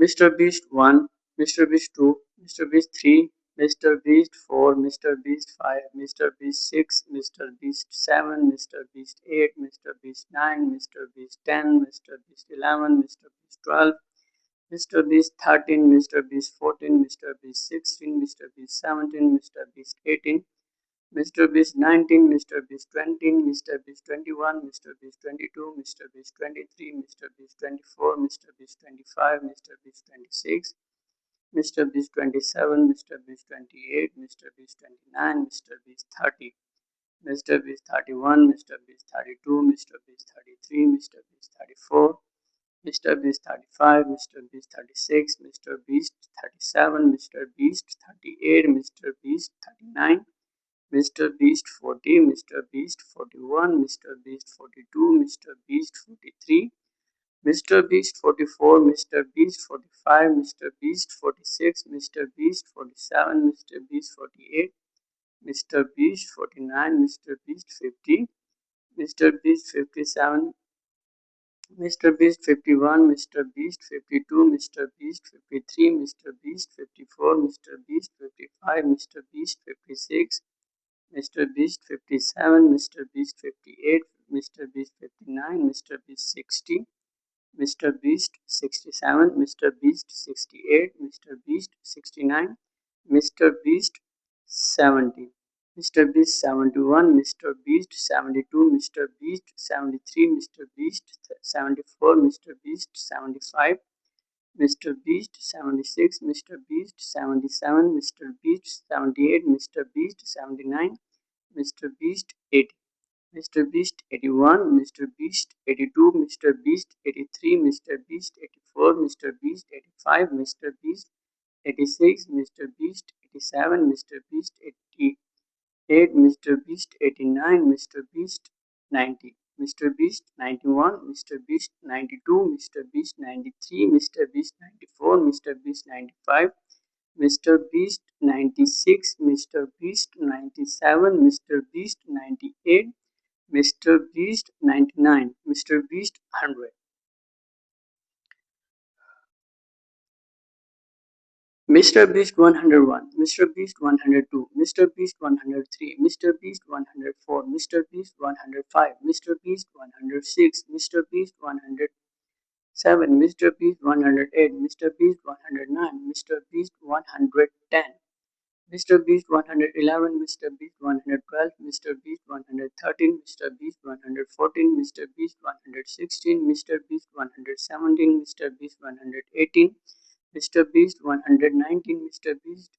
Mr. Beast 1, Mr. Beast 2, Mr. Beast 3, Mr. Beast 4, Mr. Beast 5, Mr. Beast 6, Mr. Beast 7, Mr. Beast 8, Mr. Beast 9, Mr. Beast 10, Mr. Beast 11, Mr. Beast 12, Mr. Beast 13, Mr. Beast 14, Mr. Beast 16, Mr. Beast 17, Mr. Beast 18, Mr. Beast 19, Mr. Beast 20, Mr. Beast 21, Mr. Beast 22, Mr. Beast 23, Mr. Beast 24, Mr. Beast 25, Mr. Beast 26, Mr. Beast 27, Mr. Beast 28, Mr. Beast 29, Mr. Beast 30, Mr. Beast 31, Mr. Beast 32, Mr. Beast 33, Mr. Beast 34, Mr. Beast 35, Mr. Beast 36, Mr. Beast 37, Mr. Beast 38, Mr. Beast 39, Mr. Beast 40, Mr. Beast 41, Mr. Beast 42, Mr. Beast 43, Mr. Beast 44, Mr. Beast 45, Mr. Beast 46, Mr. Beast 47, Mr. Beast 48, Mr. Beast 49, Mr. Beast 50, Mr. Beast 57, Mr. Beast 51, Mr. Beast 52, Mr. Beast 53, Mr. Beast 54, Mr. Beast 55, Mr. Beast 56, Mr. Beast 57, Mr. Beast 58, Mr. Beast 59, Mr. Beast 60, Mr. Beast 67, Mr. Beast 68, Mr. Beast 69, Mr. Beast 70, Mr. Beast 71, Mr. Beast 72, Mr. Beast 73, Mr. Beast 74, Mr. Beast 75, Mr. Beast 76, Mr. Beast 77, Mr. Beast 78, Mr. Beast 79, Mr. Beast 80, Mr. Beast 81, Mr. Beast 82, Mr. Beast 83, Mr. Beast 84, Mr. Beast 85, Mr. Beast 86, Mr. Beast 87, Mr. Beast 88, Mr. Beast 89, Mr. Beast 90, Mr. Beast 91, Mr. Beast 92, Mr. Beast 93, Mr. Beast 94, Mr. Beast 95, Mr. Beast 96, Mr. Beast 97, Mr. Beast 98, Mr. Beast 99, Mr. Beast 100. Mr. Beast 101, Mr. Beast 102, Mr. Beast 103, Mr. Beast 104, Mr. Beast 105, Mr. Beast 106, Mr. Beast 107, Mr. Beast 108, Mr. Beast 109, Mr. Beast 110, Mr. Beast 111, Mr. Beast 112, Mr. Beast 113, Mr. Beast 114, Mr. Beast 116, Mr. Beast 117, Mr. Beast 118, Mr. Beast 119, Mr. Beast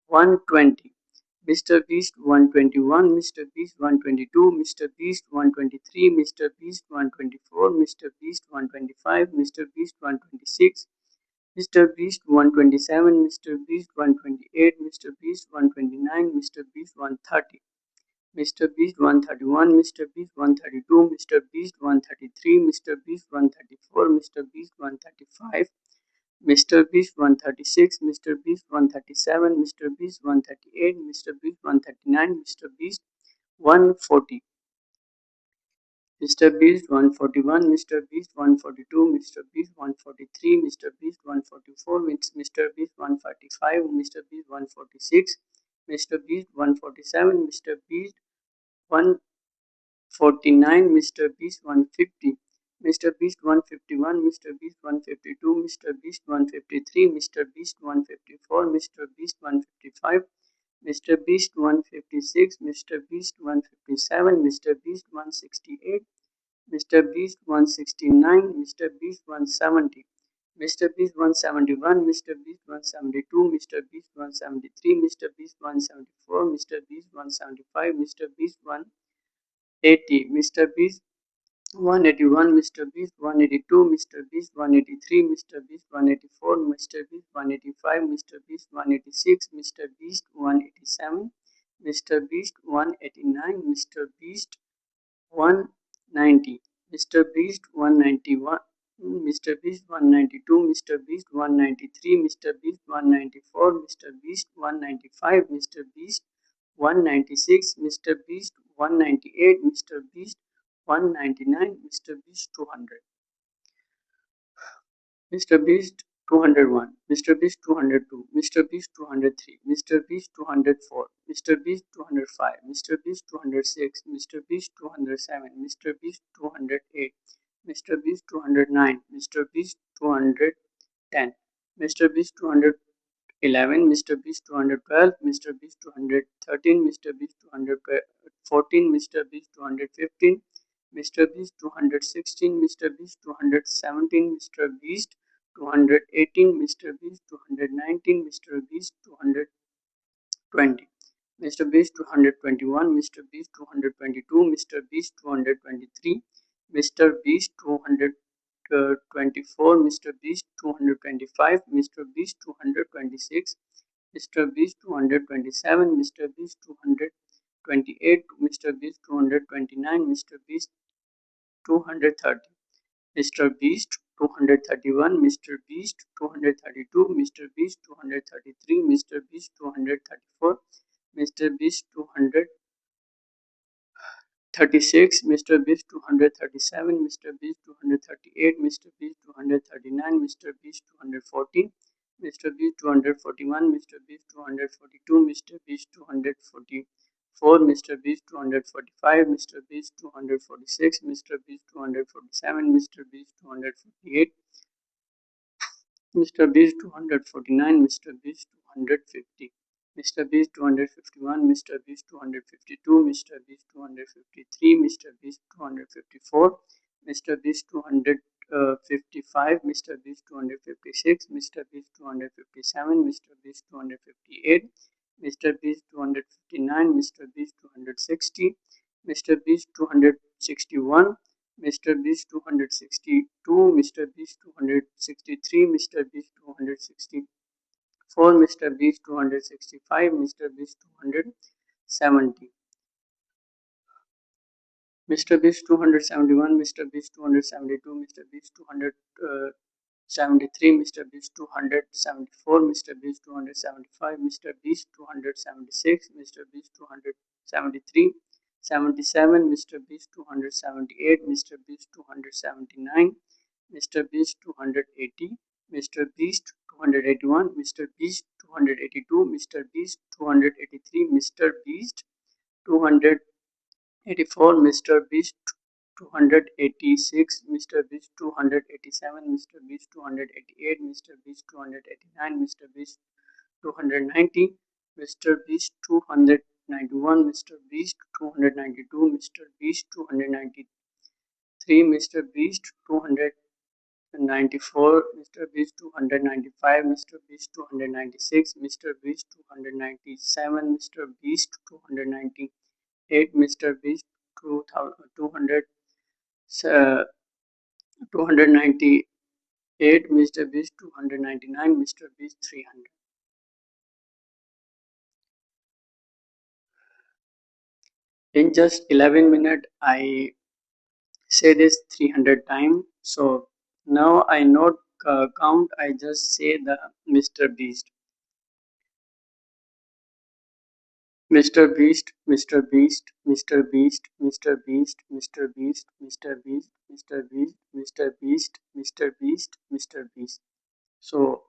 120, Mr. Beast 121, Mr. Beast 122, Mr. Beast 123, Mr. Beast 124, Mr. Beast 125, Mr. Beast 126, Mr. Beast 127, Mr. Beast 128, Mr. Beast 129, Mr. Beast 130, Mr. Beast 131, Mr. Beast 132, Mr. Beast 133, Mr. Beast 134, Mr. Beast 135, Mr. Beast 136, Mr. Beast 137, Mr. Beast 138, Mr. Beast 139, Mr. Beast 140, Mr. Beast 141, Mr. Beast 142, Mr. Beast 143, Mr. Beast 144, Mr. Beast 145, Mr. Beast 146, Mr. Beast 147, Mr. Beast 149, Mr. Beast 150, Mr. Beast 151, Mr. Beast 152, Mr. Beast 153, Mr. Beast 154, Mr. Beast 155, Mr. Beast 156, Mr. Beast 157, Mr. Beast 168, Mr. Beast 169, Mr. Beast 170, Mr. Beast 171, Mr. Beast 172, Mr. Beast 173, Mr. Beast 174, Mr. Beast 175, Mr. Beast 180, Mr. Beast 181, Mr. Beast 182, Mr. Beast 183, Mr. Beast 184, Mr. Beast 185, Mr. Beast 186, Mr. Beast 187, Mr. Beast 189, Mr. Beast 190, Mr. Beast 191, Mr. Beast 192, Mr. Beast 193, Mr. Beast 194, Mr. Beast 195, Mr. Beast 196, Mr. Beast 198, Mr. Beast 199, Mr. Beast 200, Mr. Beast 201, Mr. Beast 202, Mr. Beast 203, Mr. Beast 204, Mr. Beast 205, Mr. Beast 206, Mr. Beast 207, Mr. Beast 208, Mr. Beast 209, Mr. Beast 210, Mr. Beast 211, Mr. Beast 212, Mr. Beast 213, Mr. Beast 214, Mr. Beast 215, Mr. Beast 216, Mr. Beast 217, Mr. Beast 218, Mr. Beast 219, Mr. Beast 220, Mr. Beast 221, Mr. Beast 222, Mr. Beast 223, Mr. Beast 224, Mr. Beast 225, Mr. Beast 226, Mr. Beast 227, Mr. Beast 228, Mr. Beast 229, Mr. Beast 230. Mr. Beast 231, Mr. Beast 232, Mr. Beast 233, Mr. Beast 234, Mr. Beast 236, Mr. Beast 237, Mr. Beast 238, Mr. Beast 239, Mr. Beast 240, Mr. Beast 241, Mr. Beast 242, Mr. Beast 244, Mr. Beast 245, Mr. Beast 246, Mr. Beast 247, Mr. Beast 248, Mr. Beast 249, Mr. Beast 250, Mr. Beast 251, Mr. Beast 252, Mr. Beast 253, Mr. Beast 254, Mr. Beast 255, Mr. Beast 256, Mr. Beast 257, Mr. Beast 258, Mr. Beast 259, Mr. Beast 260, Mr. Beast 261, Mr. Beast 262, Mr. Beast 263, Mr. Beast 264, Mr. Beast 265, Mr. Beast 270, Mr. Beast 271, Mr. Beast 272, Mr. Beast 273, Mr. Beast 274, Mr. Beast 275, Mr. Beast 276, Mr. Beast 273, 77, Mr. Beast 278, Mr. Beast 279, Mr. Beast 280, Mr. Beast 281, Mr. Beast 282, Mr. Beast 283, Mr. Beast 284, Mr. Beast 286, Mr. Beast 287, Mr. Beast 288, Mr. Beast 289, Mr. Beast 290, Mr. Beast 291, Mr. Beast 292, Mr. Beast 293, Mr. Beast 294, Mr. Beast 295, Mr. Beast 296, Mr. Beast 297, Mr. Beast 298, Mr. Beast 200, 298, Mr. Beast 299, Mr. Beast 300. In just 11 minutes, I say this 300 times. So now I not count, I just say the Mr. Beast. Mr. Beast, Mr. Beast, Mr. Beast, Mr. Beast, Mr. Beast, Mr. Beast, Mr. Beast, Mr. Beast, Mr. Beast, Mr. Beast. So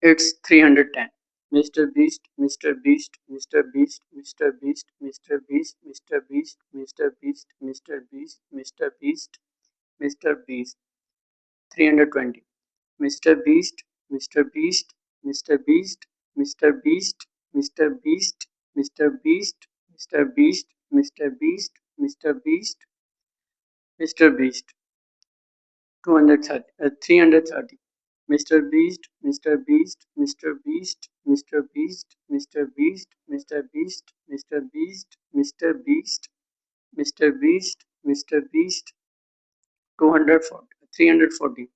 it's 310. Mr. Beast, Mr. Beast, Mr. Beast, Mr. Beast, Mr. Beast, Mr. Beast, Mr. Beast, Mr. Beast, Mr. Beast, Mr. Beast. 320. Mr. Beast, Mr. Beast, Mr. Beast, Mr. Beast, Mr. Beast, Mr. Beast, Mr. Beast, Mr. Beast, Mr. Beast, Mr. Beast. 330. Mr. Beast, Mr. Beast, Mr. Beast, Mr. Beast, Mr. Beast, Mr. Beast, Mr. Beast, Mr. Beast, Mr. Beast, Mr. Beast, 240, 340.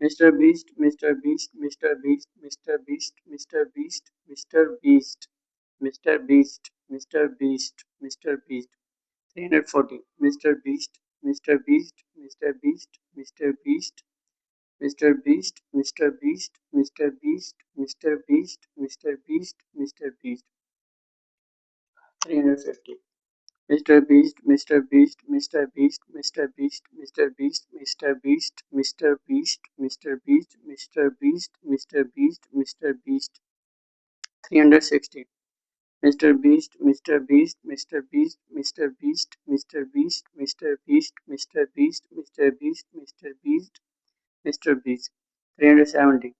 Mr. Beast, Mr. Beast, Mr. Beast, Mr. Beast, Mr. Beast, Mr. Beast, Mr. Beast, Mr. Beast, Mr. Beast, 340. Mr. Beast, Mr. Beast, Mr. Beast, Mr. Beast, Mr. Beast, Mr. Beast, Mr. Beast, Mr. Beast, Mr. Beast, Mr. Beast, 350. Mr. Beast, Mr. Beast, Mr. Beast, Mr. Beast, Mr. Beast, Mr. Beast, Mr. Beast, Mr. Beast, Mr. Beast, Mr. Beast, Mr. Beast. 360. Mr. Beast, Mr. Beast, Mr. Beast, Mr. Beast, Mr. Beast, Mr. Beast, Mr. Beast, Mr. Beast, Mr. Beast, Mr. Beast. 370.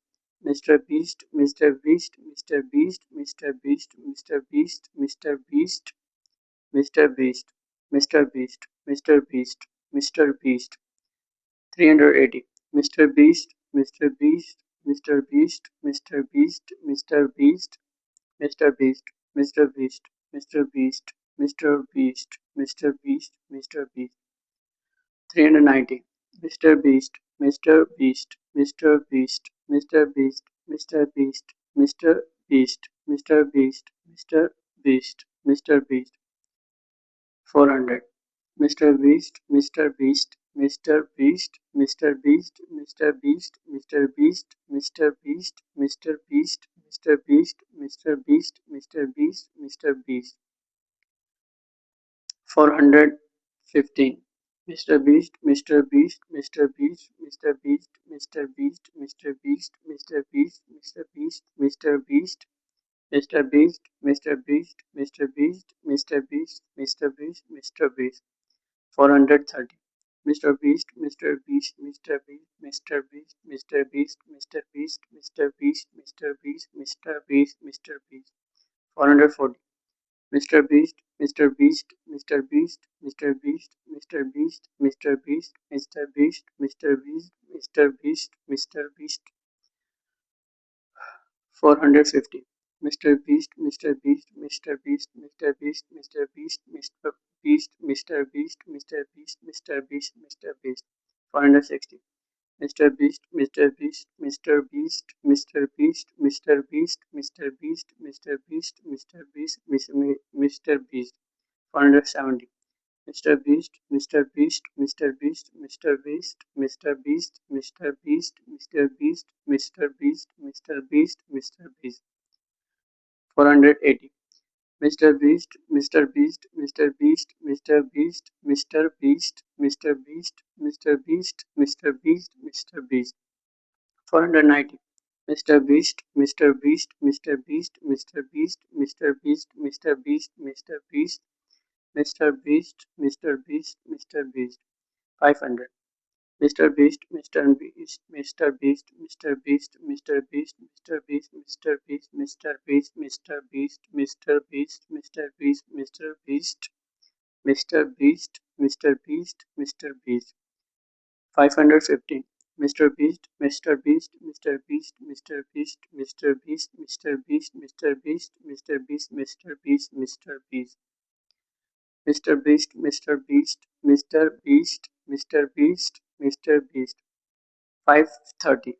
Mr. Beast, Mr. Beast, Mr. Beast, Mr. Beast, Mr. Beast, Mr. Beast, Mr. Beast, Mr. Beast, Mr. Beast, Mr. Beast. 380. Mr. Beast, Mr. Beast, Mr. Beast, Mr. Beast, Mr. Beast, Mr. Beast, Mr. Beast, Mr. Beast, Mr. Beast, Mr. Beast, Mr. Beast. 390. Mr. Beast, Mr. Beast, Mr. Beast, Mr. Beast, Mr. Beast, Mr. Beast, Mr. Beast, Mr. Beast, Mr. Beast. 400. Mr. Beast, Mr. Beast, Mr. Beast, Mr. Beast, Mr. Beast, Mr. Beast, Mr. Beast, Mr. Beast, Mr. Beast, Mr. Beast, Mr. Beast, Mr. Beast. 415. Mr. Beast, Mr. Beast, Mr. Beast, Mr. Beast, Mr. Beast, Mr. Beast, Mr. Beast, Mr. Beast, Mr. Beast, Mr. Beast, Mr. Beast, Mr. Beast, Mr. Beast, Mr. Beast, Mr. Beast. 430. Mr. Beast, Mr. Beast, Mr. Beast, Mr. Beast, Mr. Beast, Mr. Beast, Mr. Beast, Mr. Beast, Mr. Beast, Mr. Beast. 440. Mr. Beast, Mr. Beast, Mr. Beast, Mr. Beast, Mr. Beast, Mr. Beast, Mr. Beast, Mr. Beast, Mr. Beast, Mr. Beast. 450. Mr. Beast, Mr. Beast, Mr. Beast, Mr. Beast, Mr. Beast, Mr. Beast, Mr. Beast, Mr. Beast, Mr. Beast, Mr. Beast. 460. Mr. Beast, Mr. Beast, Mr. Beast, Mr. Beast, Mr. Beast, Mr. Beast, Mr. Beast, Mr. Beast, Mr. Beast. 470. Mr. Beast, Mr. Beast, Mr. Beast, Mr. Beast, Mr. Beast, Mr. Beast, Mr. Beast, Mr. Beast, Mr. Beast, Mr. Beast. 480. Mr. Beast, Mr. Beast, Mr. Beast, Mr. Beast, Mr. Beast, Mr. Beast, Mr. Beast, Mr. Beast, Mr. Beast. 490. Mr. Beast, Mr. Beast, Mr. Beast, Mr. Beast, Mr. Beast, Mr. Beast, Mr. Beast, Mr. Beast, Mr. Beast, Mr. Beast. 500. Mr. Beast, Mr. Beast, Mr. Beast, Mr. Beast, Mr. Beast, Mr. Beast, Mr. Beast, Mr. Beast, Mr. Beast, Mr. Beast, Mr. Beast, Mr. Beast, Mr. Beast, Mr. Beast, Mr. Beast. 515. Mr. Beast, Mr. Beast, Mr. Beast, Mr. Beast, Mr. Beast, Mr. Beast, Mr. Beast, Mr. Beast, Mr. Beast, Mr. Beast. Mr. Beast, Mr. Beast, Mr. Beast, Mr. Beast, Mr. Beast. 530.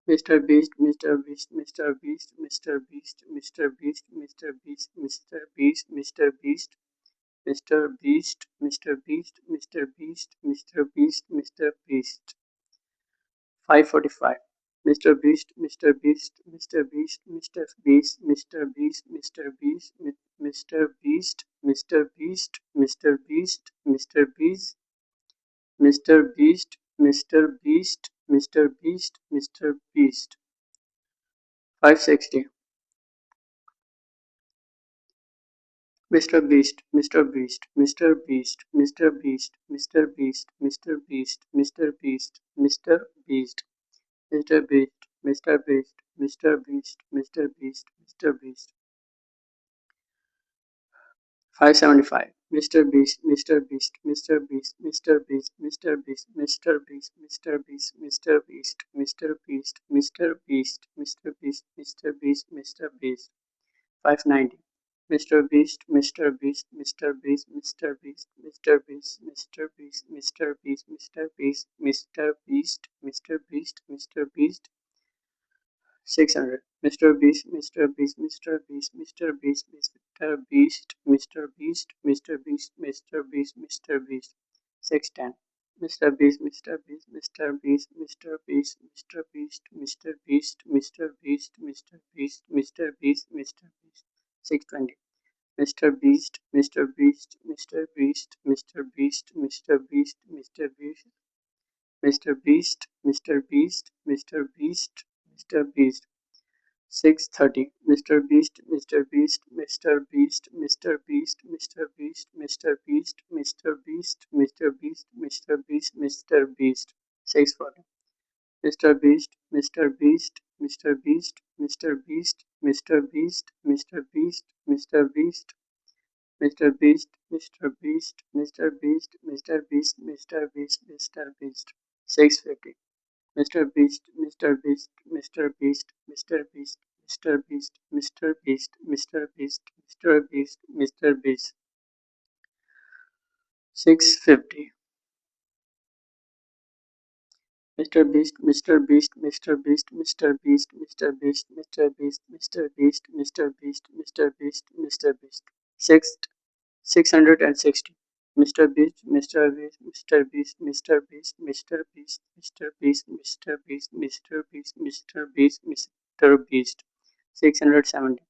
Mr. Beast, Mr. Beast, Mr. Beast, Mr. Beast, Mr. Beast, Mr. Beast, Mr. Beast, Mr. Beast, Mr. Beast, Mr. Beast, Mr. Beast, Mr. Beast, Mr. Beast. 545. Mr. Beast, Mr. Beast, Mr. Beast, Mr. Beast, Mr. Beast, Mr. Beast, Mr. Beast, Mr. Beast, Mr. Beast, Mr. Beast, Mr. Beast, Mr. Beast, Mr. Beast, Mr. Beast. 560. Mr. Beast, Mr. Beast, Mr. Beast, Mr. Beast, Mr. Beast, Mr. Beast, Mr. Beast, Mr. Beast, Mr. Beast, Mr. Beast, Mr. Beast, Mr. Beast, Mr. Beast. 575. Mr. Beast, Mr. Beast, Mr. Beast, Mr. Beast, Mr. Beast, Mr. Beast, Mr. Beast, Mr. Beast, Mr. Beast, Mr. Beast, Mr. Beast, Mr. Beast, Mr. Beast. 590. Mr. Beast, Mr. Beast, Mr. Beast, Mr. Beast, Mr. Beast, Mr. Beast, Mr. Beast, Mr. Beast, Mr. Beast, Mr. Beast, Mr. Beast. 600. Mr. Beast, Mr. Beast, Mr. Beast, Mr. Beast, Mr. Beast, Mr. Beast, Mr. Beast, Mr. Beast, Mr. Beast. 610. Mr. Beast, Mr. Beast, Mr. Beast, Mr. Beast, Mr. Beast, Mr. Beast, Mr. Beast, Mr. Beast, Mr. Beast, Mr. Beast. 620. Mr. Beast, Mr. Beast, Mr. Beast, Mr. Beast, Mr. Beast, Mr. Beast, Mr. Beast, Mr. Beast, Mr. Beast, Mr. Beast. 6:30. Mr. Beast, Mr. Beast, Mr. Beast, Mr. Beast, Mr. Beast, Mr. Beast, Mr. Beast, Mr. Beast, Mr. Beast, Mr. Beast. 6:40. Mr. Beast, Mr. Beast, Mr. Beast, Mr. Beast, Mr. Beast, Mr. Beast, Mr. Beast, Mr. Beast, Mr. Beast, Mr. Beast, Mr. Beast, Mr. Beast, Mr. Beast. 6:50. Mr. Beast, Mr. Beast, Mr. Beast, Mr. Beast, Mr. Beast, Mr. Beast, Mr. Beast, Mr. Beast, Mr. Beast. 6:50. Mr. Beast, Mr. Beast, Mr. Beast, Mr. Beast, Mr. Beast, Mr. Beast, Mr. Beast, Mr. Beast, Mr. Beast, Mr. Beast. 660. Mr. Beast, Mr. Beast, Mr. Beast, Mr. Beast, Mr. Beast, Mr. Beast, Mr. Beast, Mr. Beast, Mr. Beast, Mr. Beast. 670.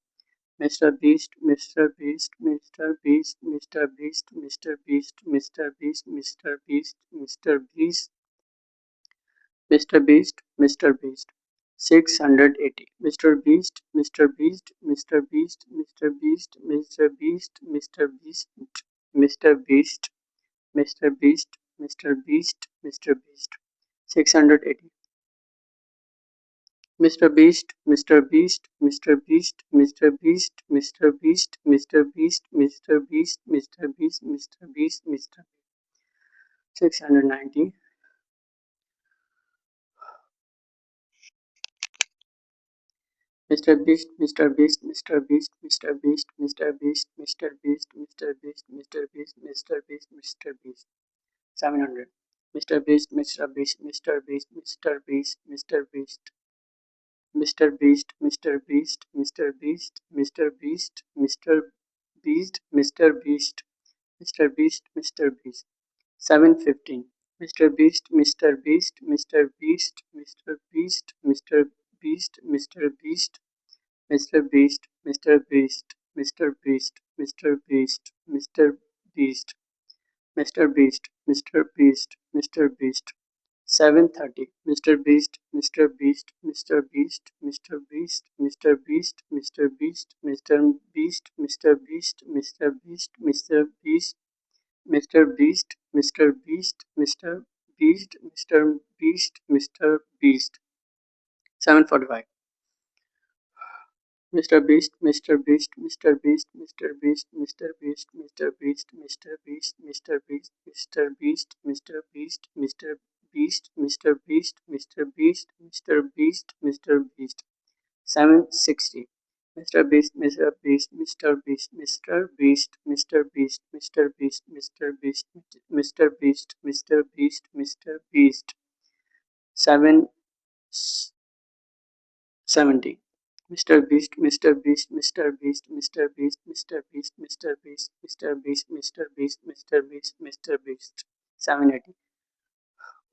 Mr. Beast, Mr. Beast, Mr. Beast, Mr. Beast, Mr. Beast, Mr. Beast, Mr. Beast, Mr. Beast, Mr. Beast, Mr. Beast. 680. Mr. Beast, Mr. Beast, Mr. Beast, Mr. Beast, Mr. Beast, Mr. Beast, Mr. Beast, Mr. Beast, Mr. Beast, Mr. Beast. 680. Mr. Beast, Mr. Beast, Mr. Beast, Mr. Beast, Mr. Beast, Mr. Beast, Mr. Beast, Mr. Beast, Mr. Beast, Mr. 690. Mr. Beast, Mr. Beast, Mr. Beast, Mr. Beast, Mr. Beast, Mr. Beast, Mr. Beast, Mr. Beast, Mr. Beast, Mr. Beast. 700. Mr. Beast, Mr. Beast, Mr. Beast, Mr. Beast, Mr. Beast. Mr. Beast, Mr. Beast, Mr. Beast, Mr. Beast, Mr. Beast, Mr. Beast, Mr. Beast, Mr. Beast. 715. Mr. Beast, Mr. Beast, Mr. Beast, Mr. Beast, Mr. Beast, Mr. Beast, Mr. Beast, Mr. Beast, Mr. Beast, Mr. Beast, Mr. Beast, Mr. Beast, Mr. Beast, Mr. Beast. 7:30. Mr. Beast, Mr. Beast, Mr. Beast, Mr. Beast, Mr. Beast, Mr. Beast, Mr. Beast, Mr. Beast, Mr. Beast, Mr. Beast, Mr. Beast, Mr. Beast, Mr. Beast, Mr. Beast, Mr. Beast. 7:45. Mr. Beast, Mr. Beast, Mr. Beast, Mr. Beast, Mr. Beast, Mr. Beast, Mr. Beast, Mr. Beast, Mr. Beast, Mr. Beast, Mr. Beast, Mr. Beast, Mr. Beast, Mr. Beast, Mr. Beast. 760. Mr. Beast, Mr. Beast, Mr. Beast, Mr. Beast, Mr. Beast, Mr. Beast, Mr. Beast, Mr. Beast, Mr. Beast, Mr. Beast. 770. Mr. Beast, Mr. Beast, Mr. Beast, Mr. Beast, Mr. Beast, Mr. Beast, Mr. Beast, Mr. Beast, Mr. Beast, Mr. Beast. 780.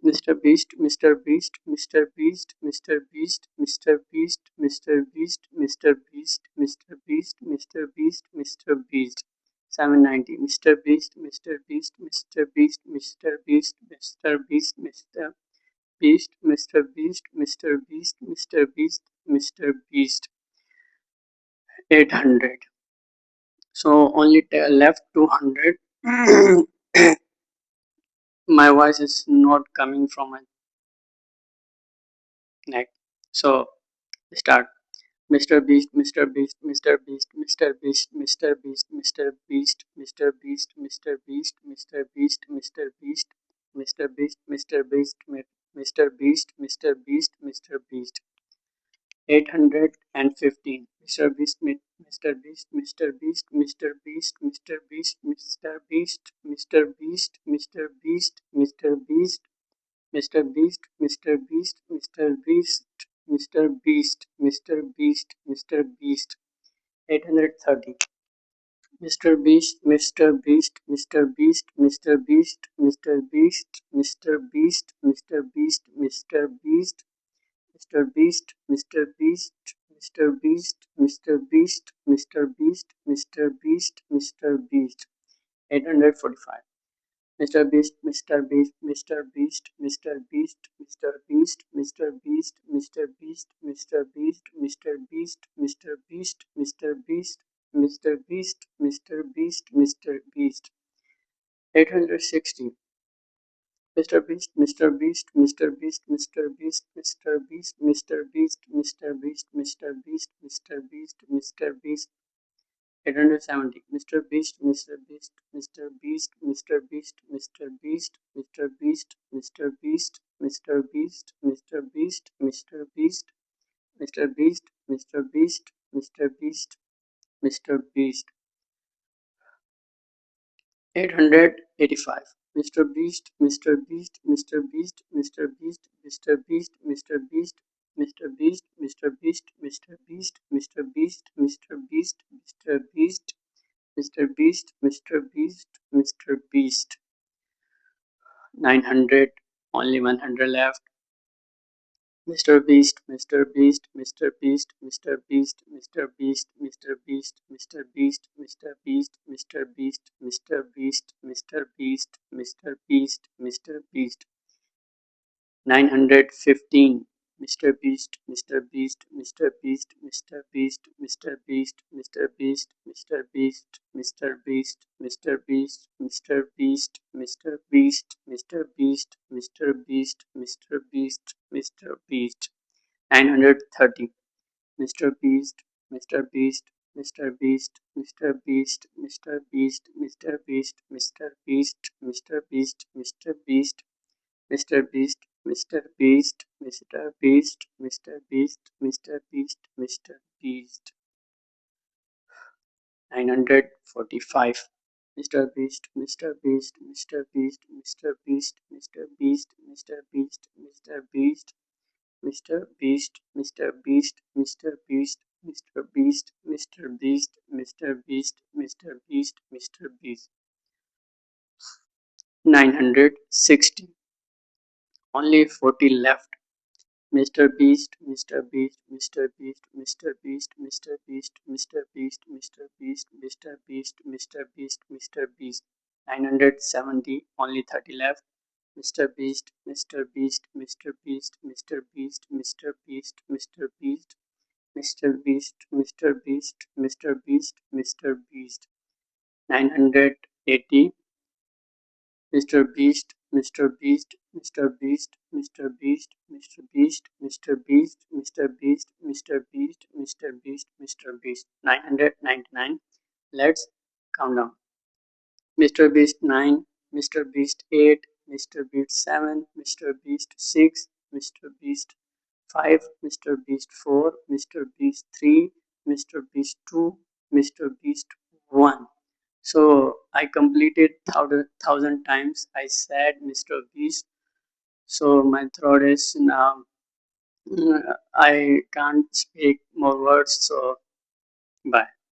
Mr. Beast, Mr. Beast, Mr. Beast, Mr. Beast, Mr. Beast, Mr. Beast, Mr. Beast, Mr. Beast, Mr. Beast, Mr. Beast. 790. Mr. Beast, Mr. Beast, Mr. Beast, Mr. Beast, Mr. Beast, Mr. Beast, Mr. Beast, Mr. Beast, Mr. Beast, Mr. Beast. 800. So only left 200. My voice is not coming from my neck. So start. Mr. Beast, Mr. Beast, Mr. Beast, Mr. Beast, Mr. Beast, Mr. Beast, Mr. Beast, Mr. Beast, Mr. Beast, Mr. Beast, Mr. Beast, Mr. Beast, Mr. Beast, Mr. Beast, Mr. Beast. 815. Mr. Beast, Mr. Beast, Mr. Beast, Mr. Beast, Mr. Beast, Mr. Beast, Mr. Beast, Mr. Beast, Mr. Beast, Mr. Beast, Mr. Beast, Mr. Beast, Mr. Beast, Mr. Beast, Mr. Beast. 830. Mr. Beast, Mr. Beast, Mr. Beast, Mr. Beast, Mr. Beast, Mr. Beast, Mr. Beast, Mr. Beast, Mr. Beast, Mr. Beast, Mr. Beast, Mr. Beast, Mr. Beast, Mr. Beast, Mr. Beast. 845. Mr. Beast, Mr. Beast, Mr. Beast, Mr. Beast, Mr. Beast, Mr. Beast, Mr. Beast, Mr. Beast, Mr. Beast, Mr. Beast, Mr. Beast, Mr. Beast, Mr. Beast, Mr. Beast. 860. Mr. Beast, Mr. Beast, Mr. Beast, Mr. Beast, Mr. Beast, Mr. Beast, Mr. Beast, Mr. Beast, Mr. Beast, Mr. Beast. 870. Mr. Beast, Mr. Beast, Mr. Beast, Mr. Beast, Mr. Beast, Mr. Beast, Mr. Beast, Mr. Beast, Mr. Beast, Mr. Beast, Mr. Beast, Mr. Beast, Mr. Beast, Mr. Beast. 885. Mr. Beast, Mr. Beast, Mr. Beast, Mr. Beast, Mr. Beast, Mr. Beast, Mr. Beast, Mr. Beast, Mr. Beast, Mr. Beast, Mr. Beast, Mr. Beast, Mr. Beast, Mr. Beast, Mr. Beast. 900, only 100 left. Mr. Beast, Mr. Beast, Mr. Beast, Mr. Beast, Mr. Beast, Mr. Beast, Mr. Beast, Mr. Beast, Mr. Beast, Mr. Beast, Mr. Beast, Mr. Beast, Mr. Beast. 915. Mr. Beast, Mr. Beast, Mr. Beast, Mr. Beast, Mr. Beast, Mr. Beast, Mr. Beast, Mr. Beast, Mr. Beast, Mr. Beast, Mr. Beast, Mr. Beast, Mr. Beast, Mr. Beast, Mr. Beast. 930. Mr. Beast, Mr. Beast, Mr. Beast, Mr. Beast, Mr. Beast, Mr. Beast, Mr. Beast, Mr. Beast, Mr. Beast, Mr. Beast, Mr. Beast, Mr. Beast, Mr. Beast, Mr. Beast, Mr. Beast. 945. Mr. Beast, Mr. Beast, Mr. Beast, Mr. Beast, Mr. Beast, Mr. Beast, Mr. Beast, Mr. Beast, Mr. Beast, Mr. Beast, Mr. Beast, Mr. Beast, Mr. Beast, Mr. Beast, Mr. Beast. 960. Only 40 left. Mr. Beast, Mr. Beast, Mr. Beast, Mr. Beast, Mr. Beast, Mr. Beast, Mr. Beast, Mr. Beast, Mr. Beast, Mr. Beast. 970, only 30 left. Mr. Beast, Mr. Beast, Mr. Beast, Mr. Beast, Mr. Beast, Mr. Beast, Mr. Beast, Mr. Beast, Mr. Beast, Mr. Beast. 980. Mr. Beast, Mr. Beast, Mr. Beast, Mr. Beast, Mr. Beast, Mr. Beast, Mr. Beast, Mr. Beast, Mr. Beast, Mr. Beast. 999. Let's count down. Mr. Beast 9, Mr. Beast 8, Mr. Beast 7, Mr. Beast 6, Mr. Beast 5, Mr. Beast 4, Mr. Beast 3, Mr. Beast 2, Mr. Beast 1. So I completed thousand times. I said Mr. Beast. So my throat is now. I can't speak more words. So bye.